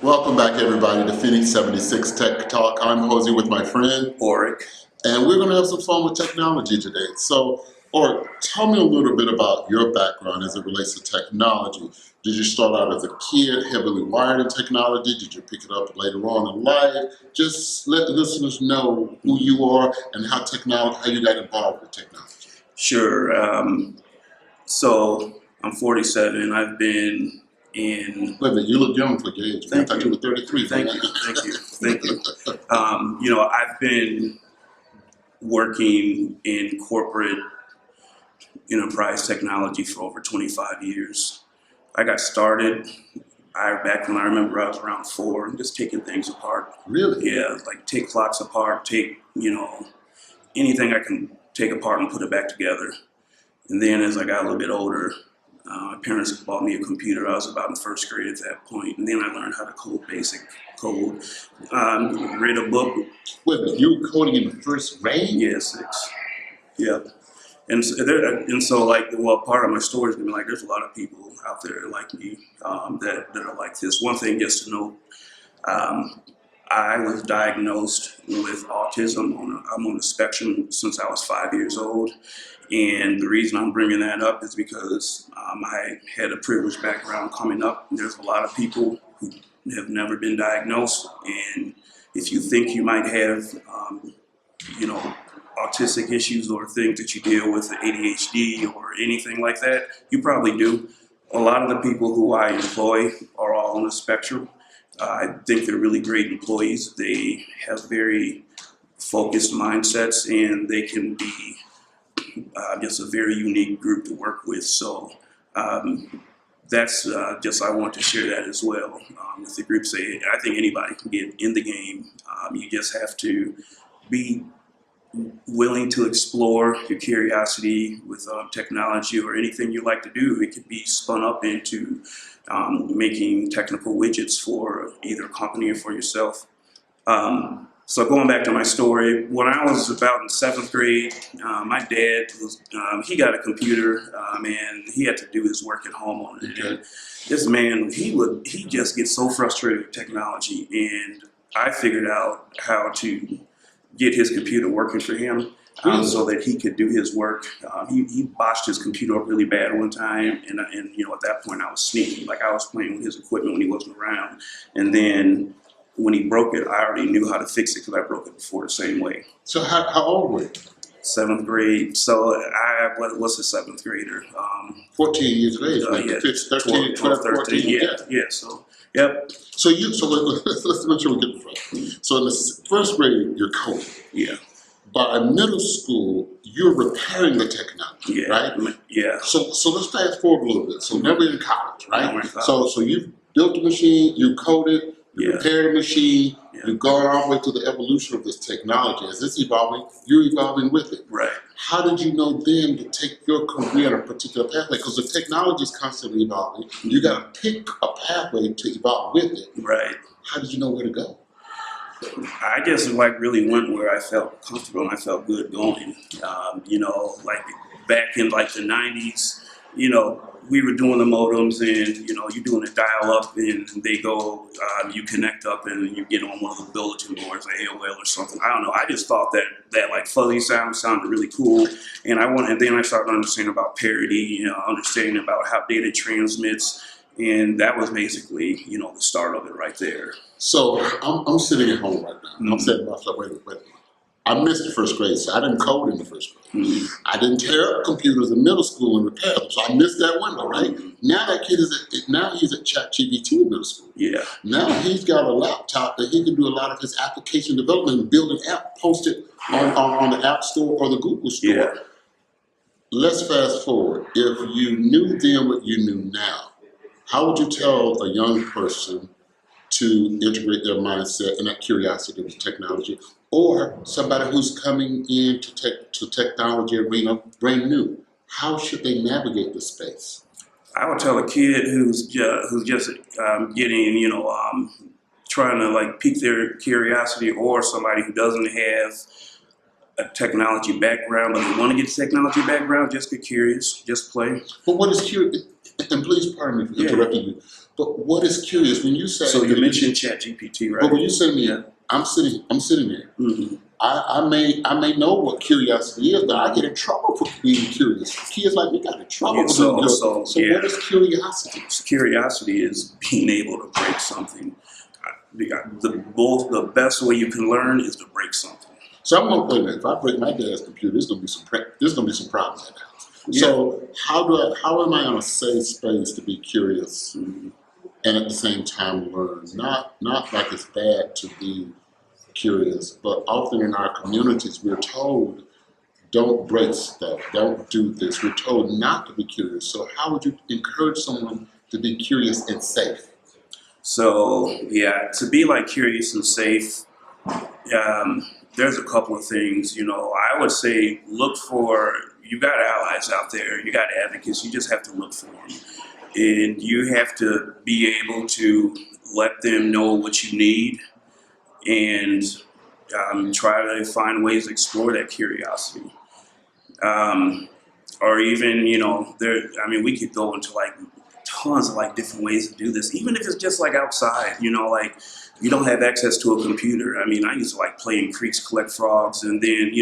Welcome back, everybody, to Phoenix 76 Tech Talk. I'm Jose with my friend Oric. and we're going to have some fun with technology today. So, Oric, tell me a little bit about your background as it relates to technology. Did you start out as a kid heavily wired in technology? Did you pick it up later on in life? Just let the listeners know who you are and how you got involved with technology. Sure. So I'm 47. I've been in. Wait a minute, you look young for your age. I thought you were 33. Thank you. I've been working in corporate enterprise technology for over 25 years. I got started back when I remember I was around 4, just taking things apart. Really? Yeah, like take clocks apart, take, anything I can take apart and put it back together. And then as I got a little bit older, my parents bought me a computer. I was about in first grade at that point. And then I learned how to code basic code. Read a book. Wait, you were coding in the first grade? Yeah, 6. Yep. And so part of my story is gonna be like, there's a lot of people out there like me that are like this. One thing just to know, I was diagnosed with autism. I'm on the spectrum since I was 5 years old. And the reason I'm bringing that up is because I had a privileged background coming up. There's a lot of people who have never been diagnosed. And if you think you might have, autistic issues or things that you deal with, ADHD or anything like that, you probably do. A lot of the people who I employ are all on the spectrum. I think they're really great employees. They have very focused mindsets and they can be just a very unique group to work with. So that's I want to share that as well with the group. I think anybody can get in the game. You just have to be willing to explore your curiosity with technology or anything you like to do. It could be spun up into making technical widgets for either a company or for yourself. So going back to my story, when I was about in 7th grade, my dad he got a computer and he had to do his work at home on it. Okay. And this man, he just gets so frustrated with technology, and I figured out how to get his computer working for him so that he could do his work. He botched his computer up really bad one time, and at that point I was sneaky, like I was playing with his equipment when he wasn't around, and then when he broke it, I already knew how to fix it because I broke it before the same way. So how old were you? 7th grade. So what's a 7th grader? 14 years of age. Yeah, 13, 12, 14. Yeah. So yep. So let's make sure we get this right. So in the first grade, you're coding. Yeah. By middle school, you're repairing the technology, right? Yeah. So let's fast forward a little bit. So now we're in college, right? Now we're in college. So you built the machine, you coded, you repaired the machine, you've gone all the way to the evolution of this technology. As it's evolving, you're evolving with it. Right. How did you know then to take your career in a particular pathway? Because the technology is constantly evolving. You got to pick a pathway to evolve with it. Right. How did you know where to go? I just really went where I felt comfortable and I felt good going. Back in the 90s, we were doing the modems and, you're doing a dial up and they go, you connect up and you get on one of the bulletin boards, like AOL or something. I don't know. I just thought that fuzzy sound sounded really cool. And then I started understanding about parity, understanding about how data transmits. And that was basically, the start of it right there. So I'm sitting at home right now. And I'm saying to myself, wait a minute. I missed the first grade, so I didn't code in the first grade. I didn't tear up computers in middle school and repair them, so I missed that window, right? Now that kid he's at ChatGPT in middle school. Yeah. Now he's got a laptop that he can do a lot of his application development and build an app, post it on the App Store or the Google Store. Yeah. Let's fast forward. If you knew then what you knew now, how would you tell a young person to integrate their mindset and that curiosity with technology, or somebody who's coming into technology arena brand new? How should they navigate the space? I would tell a kid who's just getting, trying to pique their curiosity, or somebody who doesn't have a technology background, but they want to get a technology background, just get curious, just play. But what is curious? And please pardon me for Yeah. interrupting you. But what is curious when you say? So you mentioned ChatGPT, right? But when you say to me, Yeah. I'm sitting there. Mhm. I may know what curiosity is, but I get in trouble for being curious. Kids like me got in trouble Yeah, for so- being curious. so, So yeah. what is curiosity? Curiosity is being able to break something. The best way you can learn is to break something. So I'm gonna wait a minute. If I break my dad's computer, there's gonna be some problems in the house. Yeah. So how am I in a safe space to be curious Mhm. and at the same time learn? Not like it's bad to be curious, but often in our communities we're told don't break stuff, don't do this. We're told not to be curious. So how would you encourage someone to be curious and safe? So yeah, to be like curious and safe, there's a couple of things. I would say you got allies out there, you got advocates. You just have to look for them, and you have to be able to let them know what you need, and try to find ways to explore that curiosity. Or even, we could go into like tons of like different ways to do this, even if it's just like outside, like you don't have access to a computer. I used to like play in creeks, collect frogs, and then,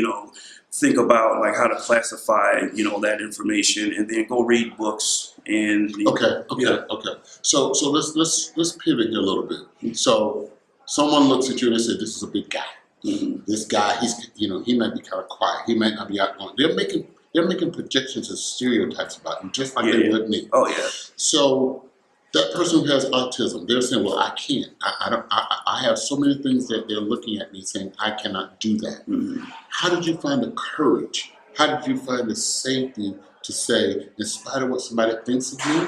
think about like how to classify, that information, and then go read books and Okay. Yeah. So let's pivot here a little bit. So someone looks at you and they say, "This is a big guy. Mhm. This guy, he might be kind of quiet. He might not be outgoing." They're making projections and stereotypes about him, just like they Yeah. would me. Oh yeah. So that person who has autism, they're saying, "Well, I can't. I don't. I have so many things that they're looking at me saying I cannot do that." Mhm. How did you find the courage? How did you find the safety to say, in spite of what somebody thinks of me,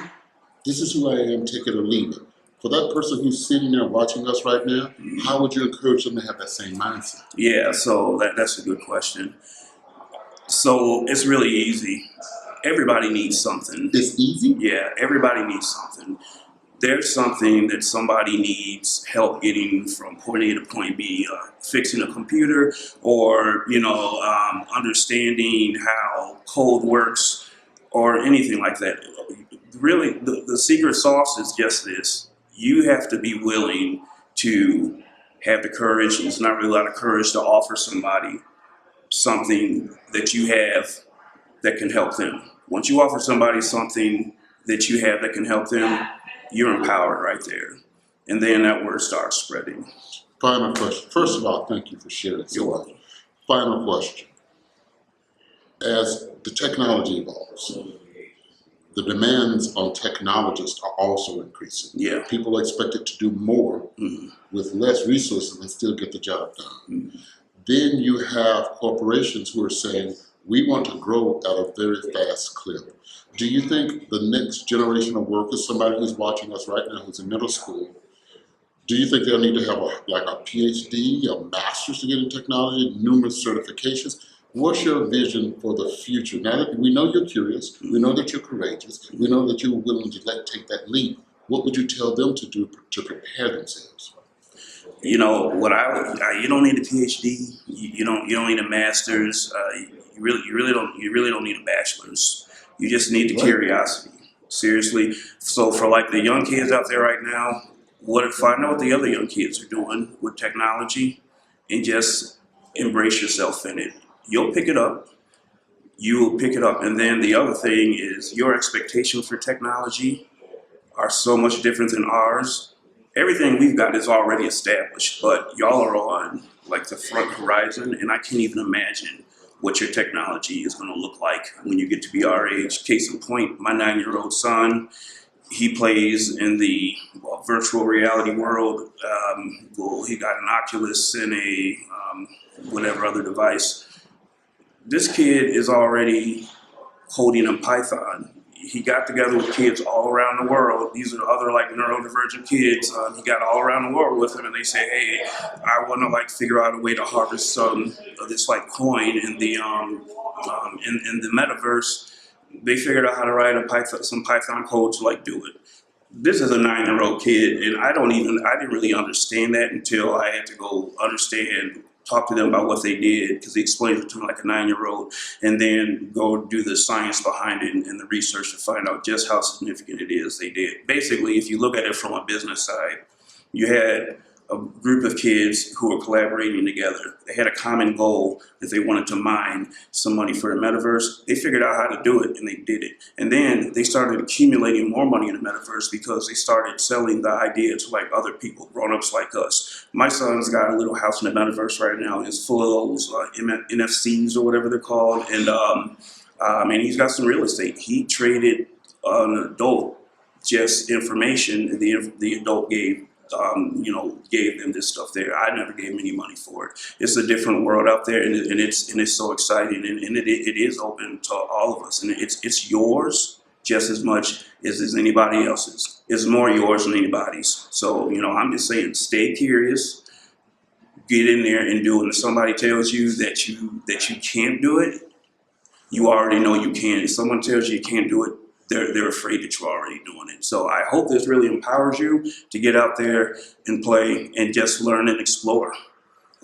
this is who I am, take it or leave it? For that person who's sitting there watching us right now, how would you encourage them to have that same mindset? Yeah, so that's a good question. So it's really easy. Everybody needs something. It's easy. Yeah, everybody needs something. There's something that somebody needs help getting from point A to point B, fixing a computer, or understanding how code works, or anything like that. Really, the secret sauce is just this: you have to be willing to have the courage. It's not really a lot of courage to offer somebody something that you have that can help them. Once you offer somebody something that you have that can help them, you're empowered right there. And then that word starts spreading. Final question. First of all, thank you for sharing. You're welcome. Final question. As the technology evolves, the demands on technologists are also increasing. Yeah. People are expected to do more Mhm. with less resources and still get the job done. Mhm. Then you have corporations who are saying, we want to grow at a very fast clip. Do you think the next generation of workers, somebody who's watching us right now who's in middle school, do you think they'll need to have a PhD, a master's to get in technology, numerous certifications? What's your vision for the future? Now that we know you're curious, we know that you're courageous, we know that you're willing to take that leap, what would you tell them to do to prepare themselves? You don't need a PhD. You don't need a master's. You really don't need a bachelor's. You just need the Right. curiosity. Seriously. So for like the young kids out there right now, find out what the other young kids are doing with technology, and just embrace yourself in it. You'll pick it up. You will pick it up. And then the other thing is your expectations for technology are so much different than ours. Everything we've got is already established, but y'all are on like the front horizon, and I can't even imagine what your technology is going to look like when you get to be our age. Case in point, my 9-year-old son, he plays in the virtual reality world. He got an Oculus and a whatever other device. This kid is already coding in Python. He got together with kids all around the world. These are other like neurodivergent kids. He got all around the world with them, and they say, "Hey, I want to like figure out a way to harvest some of this like coin in the in the metaverse." They figured out how to write some Python code to like do it. This is a 9-year-old kid, and I didn't really understand that until I had to go understand talk to them about what they did, because he explains it to me like a 9-year-old, and then go do the science behind it and the research to find out just how significant it is they did. Basically, if you look at it from a business side, you had a group of kids who were collaborating together. They had a common goal that they wanted to mine some money for the metaverse. They figured out how to do it and they did it. And then they started accumulating more money in the metaverse because they started selling the idea to like other people, grown-ups like us. My son's got a little house in the metaverse right now. It's full of those NFCs or whatever they're called. And he's got some real estate. He traded an adult just information the adult gave them this stuff there. I never gave them any money for it. It's a different world out there, and it's so exciting, and it is open to all of us, and it's yours just as much as anybody else's. It's more yours than anybody's. So I'm just saying, stay curious, get in there and do it. And if somebody tells you that you can't do it, you already know you can. If someone tells you you can't do it, they're afraid that you're already doing it. So I hope this really empowers you to get out there and play and just learn and explore.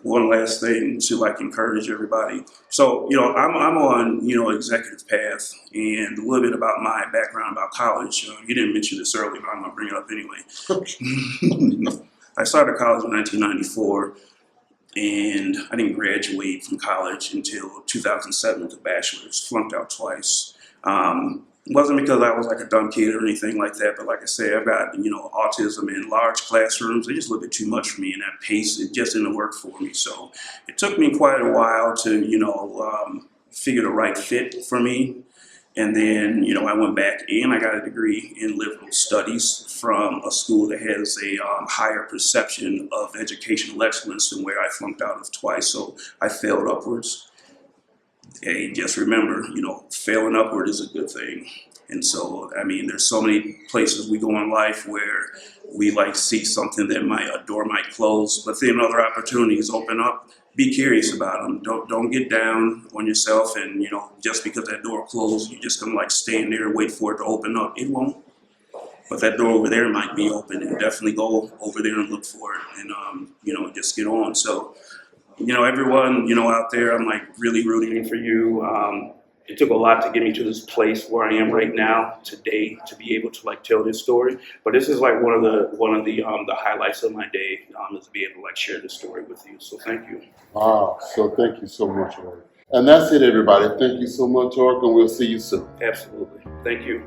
One last thing to encourage everybody. So I'm on executive path, and a little bit about my background about college. You didn't mention this earlier, but I'm gonna bring it up anyway. I started college in 1994. And I didn't graduate from college until 2007 with a bachelor's, flunked out twice. It wasn't because I was like a dumb kid or anything like that, but like I said, I've got, autism in large classrooms. They just a little bit too much for me, and that pace, it just didn't work for me. So it took me quite a while to, figure the right fit for me. And then, I went back and I got a degree in liberal studies from a school that has a higher perception of educational excellence than where I flunked out of twice. So I failed upwards. Hey, just remember, failing upward is a good thing. And so, there's so many places we go in life where we see something that a door might close, but then other opportunities open up. Be curious about them. Don't get down on yourself, and just because that door closed, you're just gonna stand there and wait for it to open up. It won't. But that door over there might be open, and definitely go over there and look for it, and just get on. So, everyone out there, I'm really rooting for you. It took a lot to get me to this place where I am right now today to be able to tell this story. But this is one of the highlights of my day is to be able to share this story with you. So thank you. Wow. So thank you so much, Ork. And that's it, everybody. Thank you so much, Ork, and we'll see you soon. Absolutely. Thank you.